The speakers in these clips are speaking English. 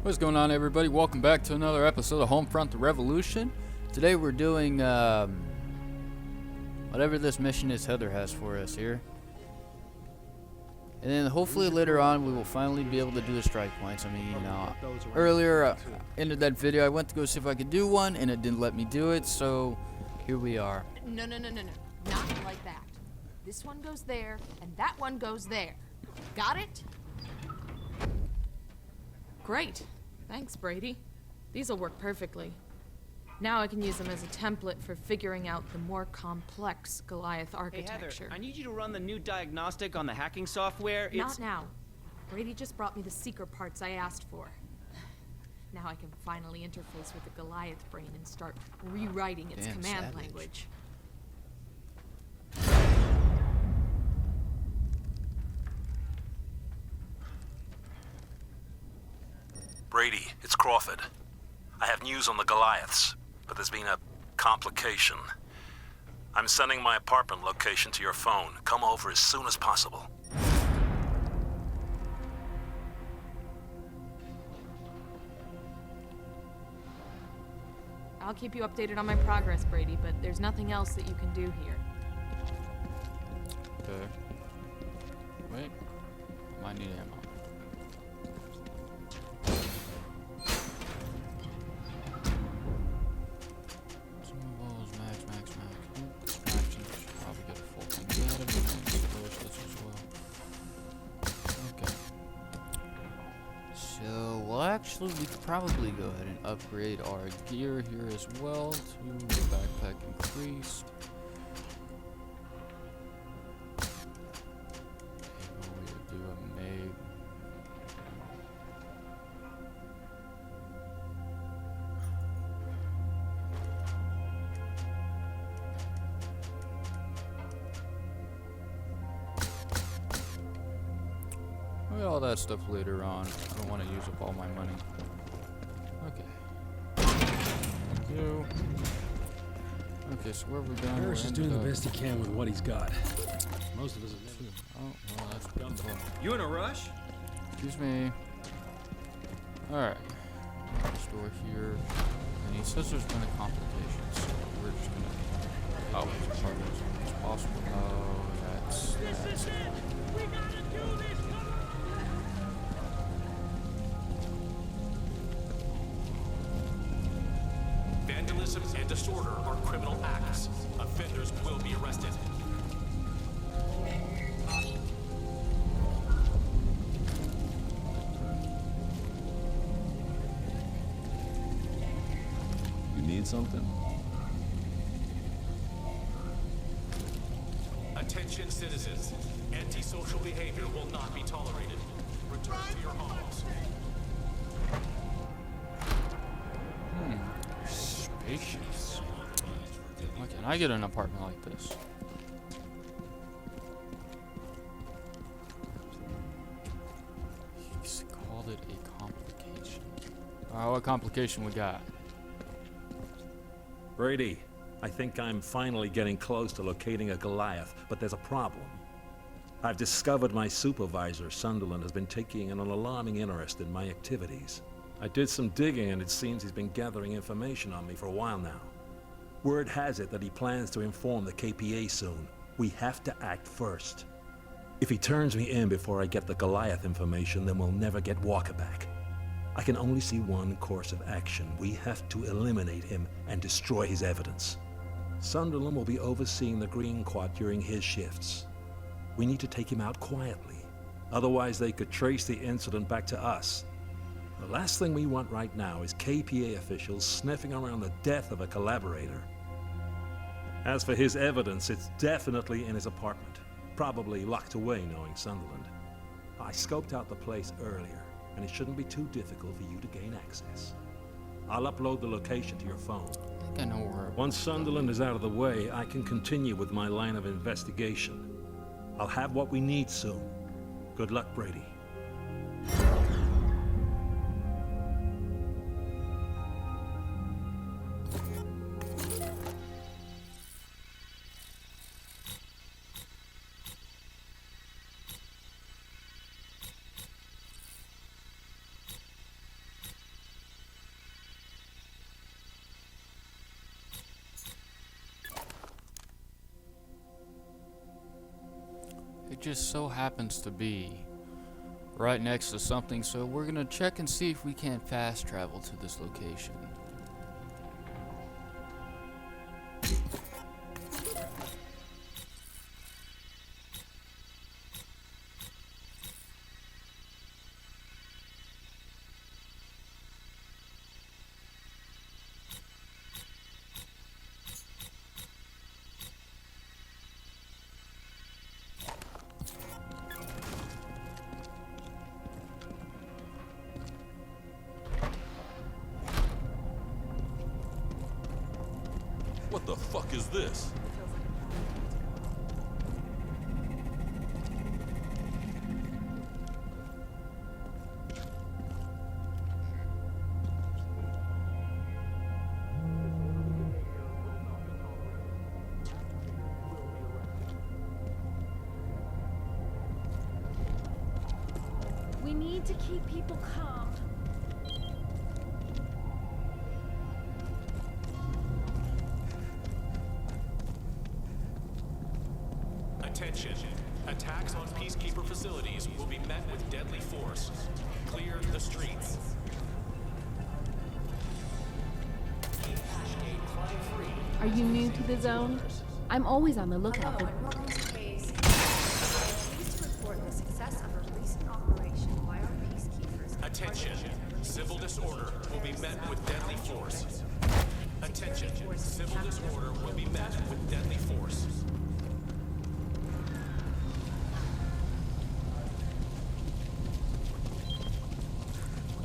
What's going on, everybody? Welcome back to another episode of Homefront the Revolution. Today we're doing whatever this mission is Heather has for us here. And then hopefully later on we will finally be able to do the strike points. I mean, earlier ended that video, I went to go see if I could do one and it didn't let me do it, so here we are. No. Not like that. This one goes there and that one goes there. Got it? Great. Thanks, Brady. These'll work perfectly. Now I can use them as a template for figuring out the more complex Goliath architecture. Hey Heather, I need you to run the new diagnostic on the hacking software. Not now. Brady just brought me the secret parts I asked for. Now I can finally interface with the Goliath brain and start rewriting its command language. Brady, it's Crawford. I have news on the Goliaths, but there's been a complication. I'm sending my apartment location to your phone. Come over as soon as possible. I'll keep you updated on my progress, Brady, but there's nothing else that you can do here. Okay. Wait. Might need ammo. Actually, we could probably go ahead and upgrade our gear here as well to backpack increased. Maybe we'll do a Meg. All that stuff later on. I don't want to use up all my money. Okay. Thank you. Okay, so where are we going? Harris is doing the best he can with what he's got. Most of us have never. Oh, well, that's good. You in a rush? Excuse me. Alright. Store here. And he says there's been a complication, so we're just gonna as hard as possible. Oh, that's it. We gotta do this. Vandalism and disorder are criminal acts. Offenders will be arrested. You need something? Attention citizens. Antisocial behavior will not be tolerated. Return to your homes. Spacious. Why can't I get an apartment like this? He's called it a complication. What complication we got? Brady, I think I'm finally getting close to locating a Goliath, but there's a problem. I've discovered my supervisor, Sunderland, has been taking an alarming interest in my activities. I did some digging and it seems he's been gathering information on me for a while now. Word has it that he plans to inform the KPA soon. We have to act first. If he turns me in before I get the Goliath information, then we'll never get Walker back. I can only see one course of action. We have to eliminate him and destroy his evidence. Sunderland will be overseeing the Green Quad during his shifts. We need to take him out quietly. Otherwise they could trace the incident back to us. The last thing we want right now is KPA officials sniffing around the death of a collaborator. As for his evidence, it's definitely in his apartment, probably locked away knowing Sunderland. I scoped out the place earlier, and it shouldn't be too difficult for you to gain access. I'll upload the location to your phone. I think I know where. Once Sunderland is out of the way, I can continue with my line of investigation. I'll have what we need soon. Good luck, Brady. just so happens to be right next to something, so we're gonna check and see if we can fast travel to this location. What the fuck is this? We need to keep people calm. Attention. Attacks on Peacekeeper facilities will be met with deadly force. Clear the streets. Are you new to the zone? I'm always on the lookout for... Pleased to report the success of a recent operation by our peacekeepers. Attention. Civil disorder will be met with deadly force. Attention. Civil disorder will be met with deadly force.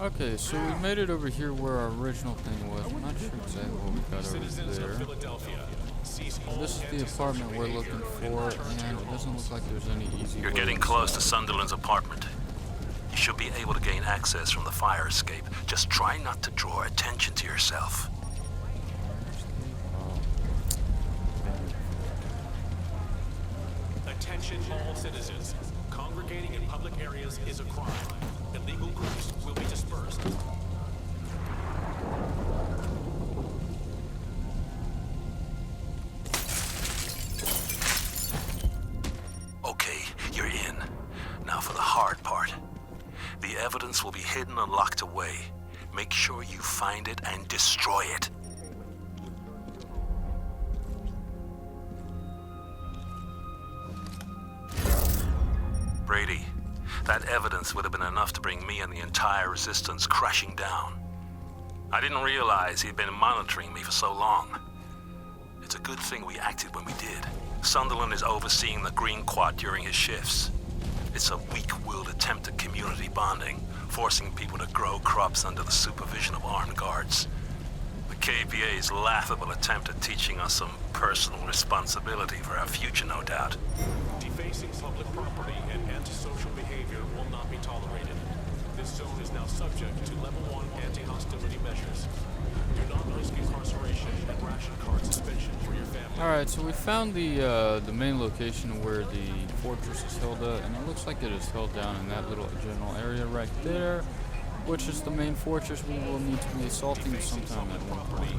Okay, so we made it over here where our original thing was. I'm not sure exactly what we got Citizens over of there. Philadelphia, cease all This is the apartment we're looking for, and it doesn't look like there's any easy You're way getting close to inside. Sunderland's apartment. You should be able to gain access from the fire escape. Just try not to draw attention to yourself. Attention all citizens. Congregating in public areas is a crime. Illegal groups will be dispersed. Okay, you're in. Now for the hard part. The evidence will be hidden and locked away. Make sure you find it and destroy it. Brady, that evidence would have been enough to bring me and the entire resistance crashing down. I didn't realize he'd been monitoring me for so long. It's a good thing we acted when we did. Sunderland is overseeing the Green Quad during his shifts. It's a weak-willed attempt at community bonding, forcing people to grow crops under the supervision of armed guards. The KPA's laughable attempt at teaching us some personal responsibility for our future, no doubt. Defacing public property and antisocial behavior will not be tolerated. This zone is now subject to level 1 anti-hostility measures. Do not risk incarceration and ration card suspension for your family. Alright, so we found the main location where the fortress is held at, and it looks like it is held down in that little general area right there, which is the main fortress we will need to be assaulting sometime at one point.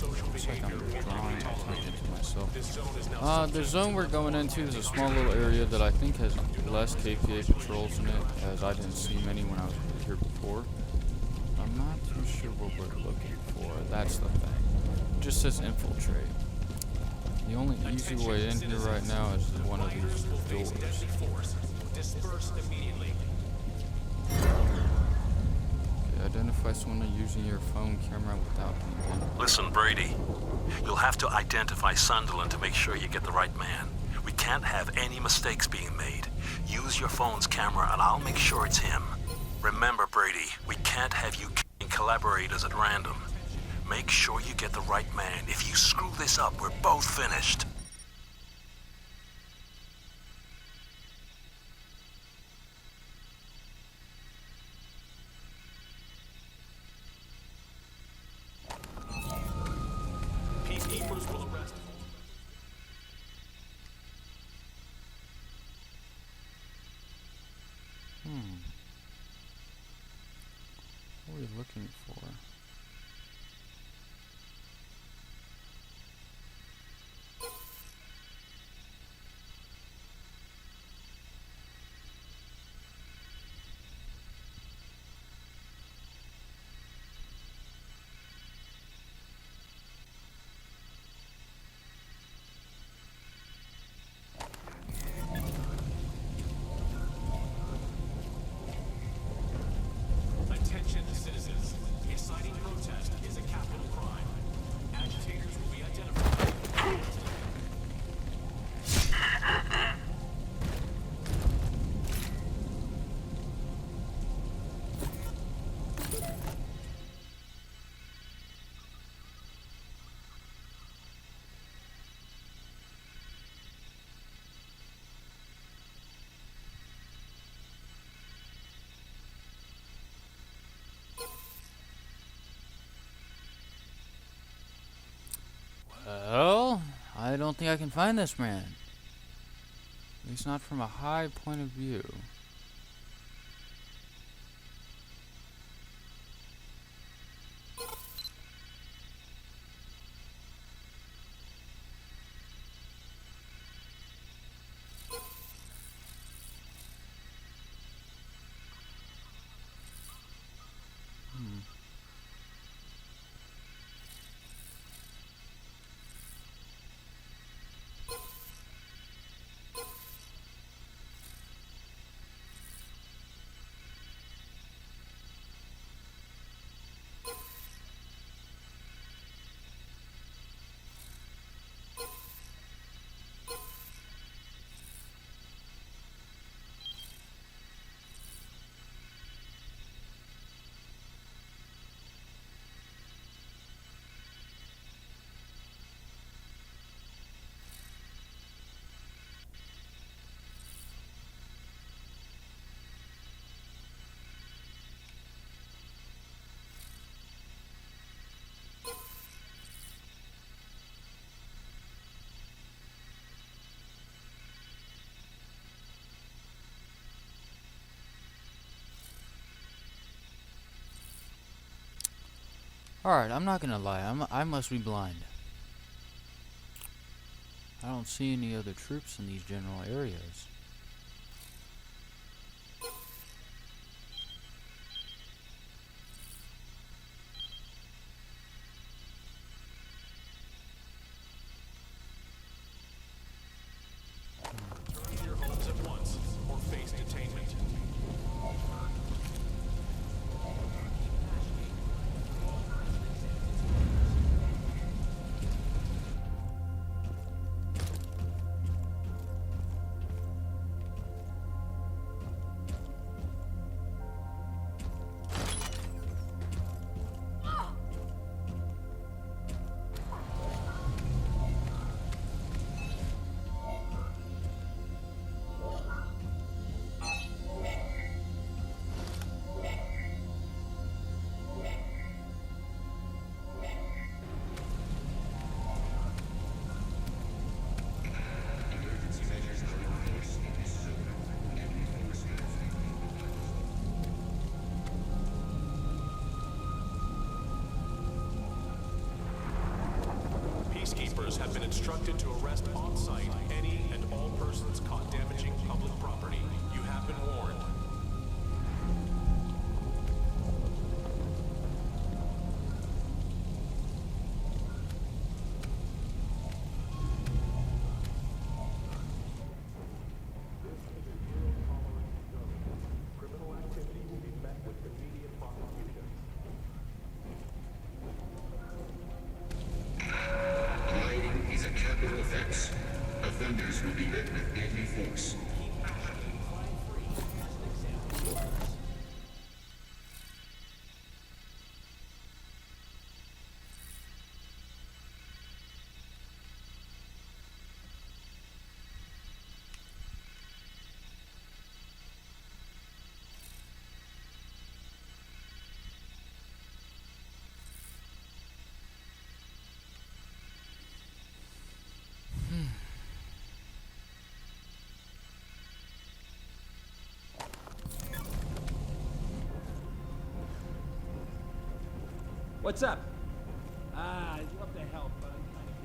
Looks like I'm just drawing attention to myself. The zone we're going into is a small little area that I think has less KPA patrols in it, as I didn't see many when I was here before. I'm not too sure what we're looking for. That's the thing. It just says infiltrate. The only easy way in here right now is one of these doors. Disperse immediately. Okay, identify someone using your phone camera without being in. Listen, Brady. You'll have to identify Sunderland to make sure you get the right man. We can't have any mistakes being made. Use your phone's camera and I'll make sure it's him. Remember, Brady, we can't have you killing collaborators at random. Make sure you get the right man. If you screw this up, we're both finished. Peacekeepers will arrest. What are we looking for? don't think I can find this man. At least not from a high point of view. Alright, I'm not gonna lie, I must be blind. I don't see any other troops in these general areas. Return to your homes at once, or face detainment. Peacekeepers have been instructed to arrest on-site any and all persons caught damaging public property. You have been warned. Criminal activity will be met with immediate prosecution. Lighting is a capital offense. Offenders will be met with deadly force. What's up? I'd love to help, but I'm kind of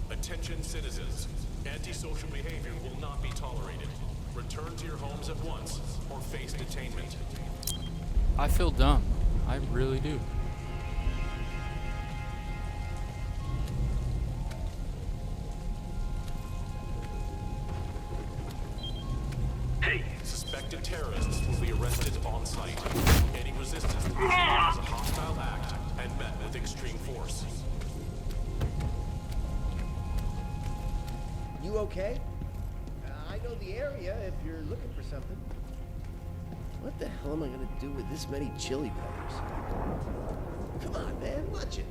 busy. Attention citizens. Antisocial behavior will not be tolerated. Return to your homes at once, or face detainment. I feel dumb. I really do. Hey! Suspected terrorists will be arrested on site. Any resistance will be seen as a hostile act and met with extreme force. You okay? I know the area if you're looking for something. What the hell am I gonna do with this many chili peppers? Come on, man, watch it.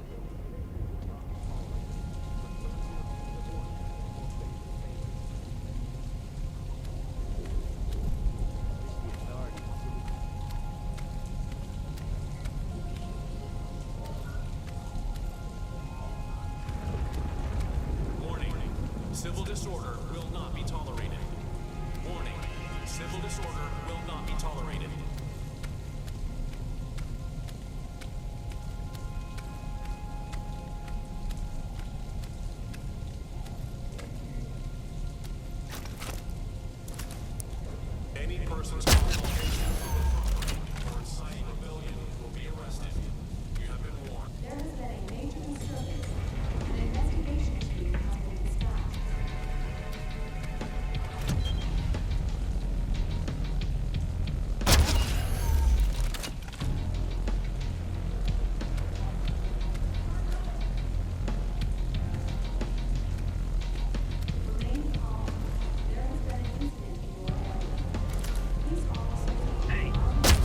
Warning. Civil disorder will not be tolerated. Warning. Civil disorder will not be tolerated. Any persons caught on location or inciting rebellion will be arrested. You have been warned. There has been a major disturbance. An investigation team has been dispatched. Remain calm. There has been an incident in your area. Police officers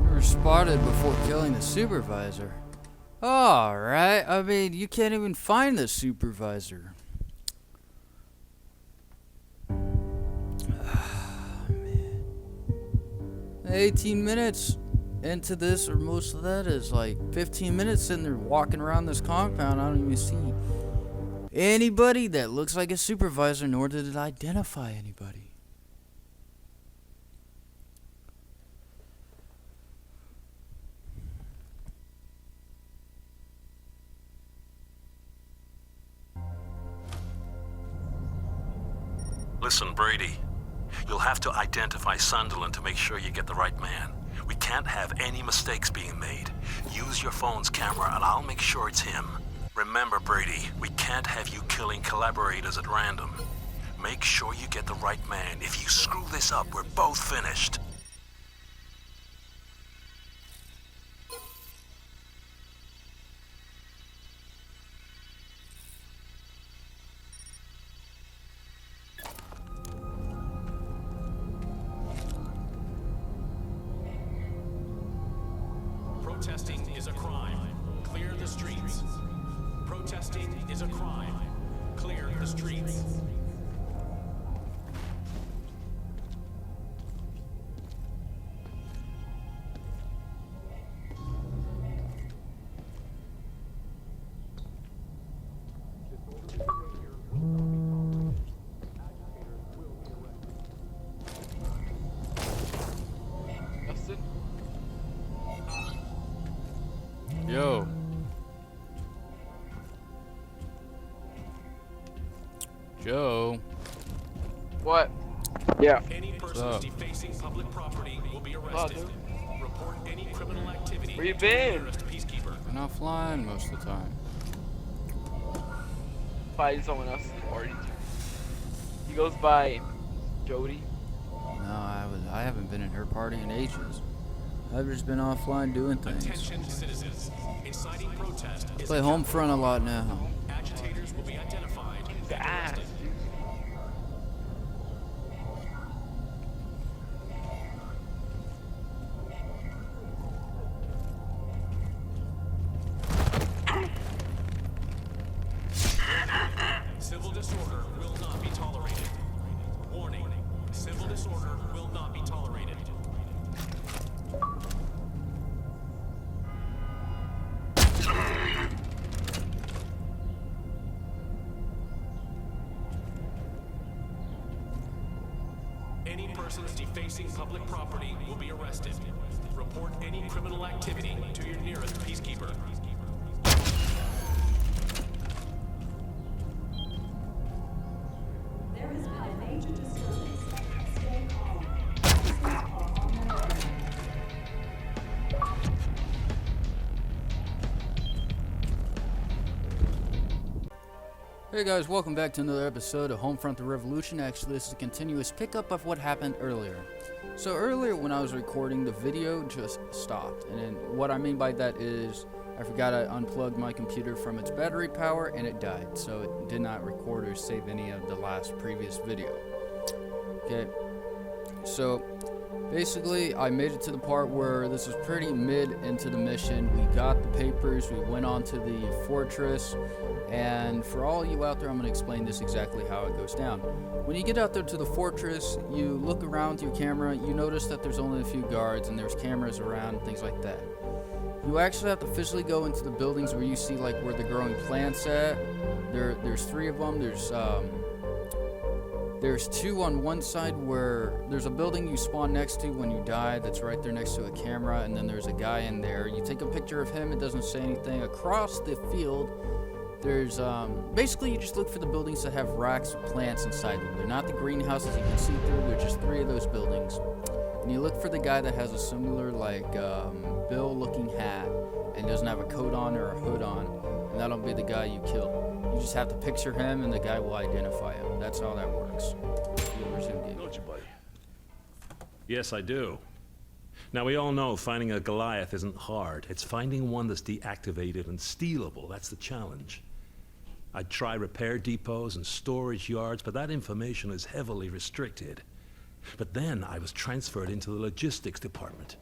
You were spotted before killing the supervisor. Alright, I mean, you can't even find the supervisor. Man. 18 minutes into this, or most of that is like 15 minutes sitting there walking around this compound. I don't even see anybody that looks like a supervisor, nor did it identify anybody. Listen, Brady. You'll have to identify Sunderland to make sure you get the right man. We can't have any mistakes being made. Use your phone's camera and I'll make sure it's him. Remember, Brady, we can't have you killing collaborators at random. Make sure you get the right man. If you screw this up, we're both finished. Protesting is a crime. Clear the streets. Protesting is a crime. Clear the streets. Yo. Joe. What? Yeah. Any persons up? defacing public property will be arrested. Report any criminal activity Where you to been? the nearest peacekeeper. Been offline most of the time. Fighting someone else's party. He goes by Jody. No, I haven't been in her party in ages. I've just been offline doing things. Attention citizens. Inciting protest is Play Homefront a lot now. Agitators will be identified and Ass, arrested. dude. Civil disorder will not be tolerated. Warning. Civil disorder will not be tolerated. Any persons defacing public property will be arrested. Report any criminal activity to your nearest peacekeeper. There has been a major disturbance. Stay calm. Officers are on their way. Hey guys, welcome back to another episode of Homefront the Revolution. Actually, this is a continuous pickup of what happened earlier. So earlier when I was recording, the video just stopped. And then what I mean by that is I forgot I unplugged my computer from its battery power and it died. So it did not record or save any of the last previous video. Okay, so basically I made it to the part where this was pretty mid into the mission. We got the papers, we went on to the fortress. And for all you out there, I'm going to explain this exactly how it goes down. When you get out there to the fortress, you look around with your camera, you notice that there's only a few guards and there's cameras around and things like that. You actually have to physically go into the buildings where you see like where the growing plants at. There's 3 of them. There's 2 on one side where there's a building you spawn next to when you die that's right there next to a camera, and then there's a guy in there. You take a picture of him, it doesn't say anything. Across the field, there's basically you just look for the buildings that have racks with plants inside them. They're not the greenhouses you can see through. They're just 3 of those buildings. And you look for the guy that has a similar like bill-looking hat and doesn't have a coat on or a hood on, and that'll be the guy you kill. You just have to picture him, and the guy will identify him. That's how that works. You'll resume game. Don't you, buddy? Yes, I do. Now, we all know finding a Goliath isn't hard. It's finding one that's deactivated and stealable. That's the challenge. I'd try repair depots and storage yards, but that information is heavily restricted. But then I was transferred into the logistics department.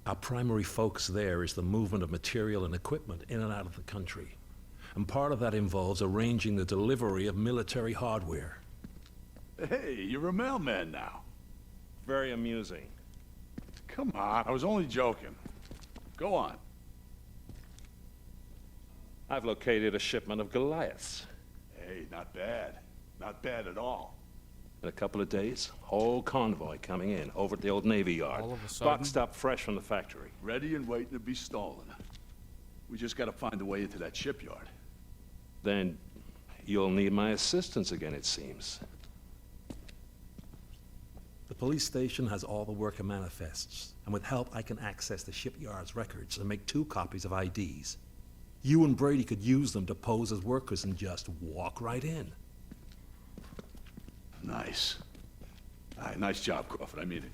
Our primary focus there is the movement of material and equipment in and out of the country. And part of that involves arranging the delivery of military hardware. Hey, you're a mailman now. Very amusing. Come on, I was only joking. Go on. I've located a shipment of Goliaths. Hey, not bad. Not bad at all. In a couple of days, whole convoy coming in over at the old Navy Yard. All of a sudden? Boxed up fresh from the factory. Ready and waiting to be stolen. We just gotta find a way into that shipyard. Then you'll need my assistance again, it seems. The police station has all the worker manifests, and with help I can access the shipyard's records and make 2 copies of IDs. You and Brady could use them to pose as workers and just walk right in. Nice. All right, nice job, Crawford. I mean it.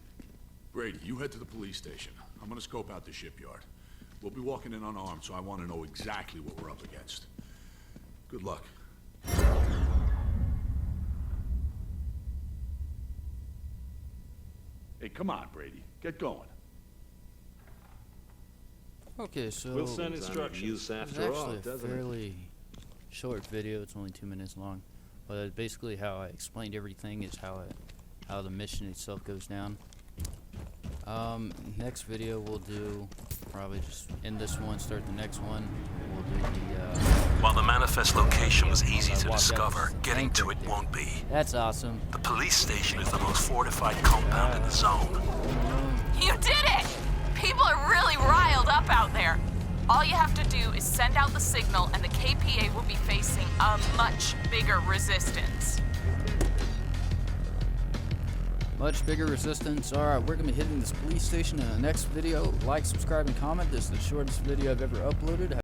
Brady, you head to the police station. I'm gonna scope out the shipyard. We'll be walking in unarmed, so I want to know exactly what we're up against. Good luck. Hey, come on, Brady. Get going. Okay, so We'll send it's instructions after all, actually a doesn't it? fairly short video. It's only 2 minutes long, but basically how I explained everything is how the mission itself goes down. Next video we'll do probably just end this one, start the next one. We'll do the While the manifest location was easy to walk out discover, this getting tank to right it there. won't be. That's awesome. The police station is the most fortified compound in the zone. You did it! People are really riled up out there. All you have to do is send out the signal and the KPA will be facing a much bigger resistance. Much bigger resistance. Alright, we're going to be hitting this police station in the next video. Like, subscribe, and comment. This is the shortest video I've ever uploaded.